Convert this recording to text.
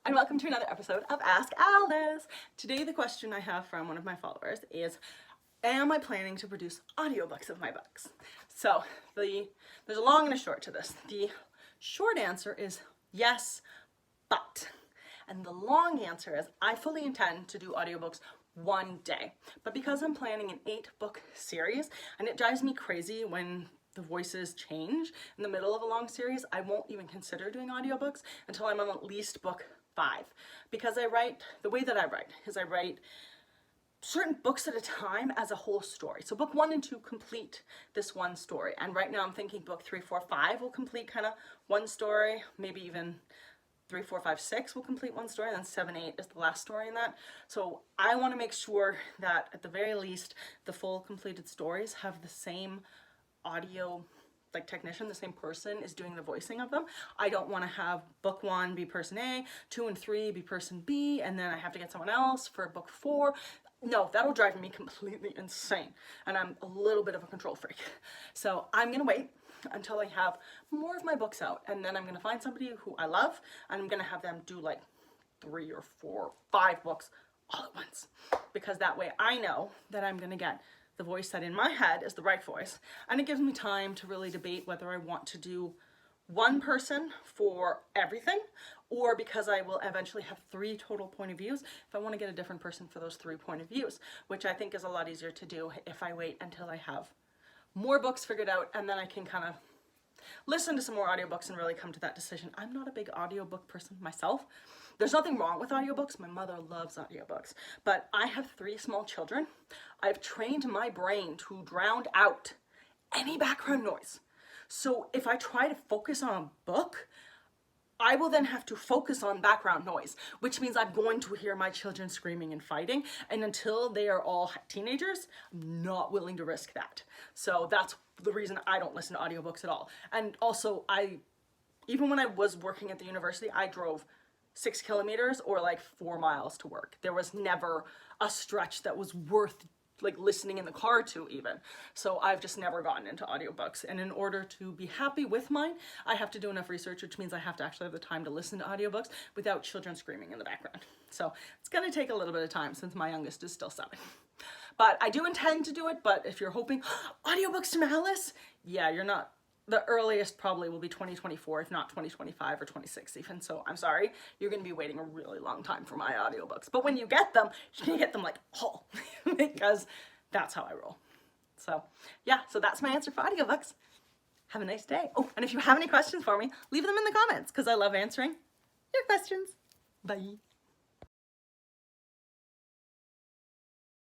and welcome to another episode of Ask Alice. Today the question I have from one of my followers is, am I planning to produce audiobooks of my books? So there's a long and a short to this. The short answer is yes, but. And the long answer is I fully intend to do audiobooks one day. But because I'm planning an 8-book series, and it drives me crazy when the voices change in the middle of a long series, I won't even consider doing audiobooks until I'm on at least book 5. Because the way that I write is I write certain books at a time as a whole story. So book 1 and 2 complete this one story. And right now I'm thinking book 3, 4, 5 will complete kind of one story, maybe even 3, 4, 5, 6 will complete one story, and then 7, 8 is the last story in that. So I want to make sure that at the very least the full completed stories have the same audio technician, the same person is doing the voicing of them. I don't want to have book 1 be person A, 2 and 3 be person B, and then I have to get someone else for book 4. No, that'll drive me completely insane, and I'm a little bit of a control freak. So I'm gonna wait until I have more of my books out, and then I'm gonna find somebody who I love, and I'm gonna have them do like 3 or 4 or 5 books all at once, because that way I know that I'm gonna get the voice that in my head is the right voice, and it gives me time to really debate whether I want to do one person for everything, or because I will eventually have 3 total point of views, if I want to get a different person for those 3 point of views, which I think is a lot easier to do if I wait until I have more books figured out, and then I can kind of listen to some more audiobooks and really come to that decision. I'm not a big audiobook person myself. There's nothing wrong with audiobooks. My mother loves audiobooks, but I have 3 small children. I've trained my brain to drown out any background noise. So if I try to focus on a book, I will then have to focus on background noise, which means I'm going to hear my children screaming and fighting. And until they are all teenagers, I'm not willing to risk that. So that's the reason I don't listen to audiobooks at all. And also, even when I was working at the university, I drove 6 kilometers or like 4 miles to work. There was never a stretch that was worth listening in the car to even. So I've just never gotten into audiobooks. And in order to be happy with mine, I have to do enough research, which means I have to actually have the time to listen to audiobooks without children screaming in the background. So it's gonna take a little bit of time since my youngest is still 7. But I do intend to do it, but if you're hoping, audiobooks from Alice, yeah, you're not. The earliest probably will be 2024, if not 2025 or 26 even. So I'm sorry, you're gonna be waiting a really long time for my audiobooks. But when you get them, you're gonna get them like whole, because that's how I roll. So yeah, so that's my answer for audiobooks. Have a nice day. Oh, and if you have any questions for me, leave them in the comments, because I love answering your questions. Bye.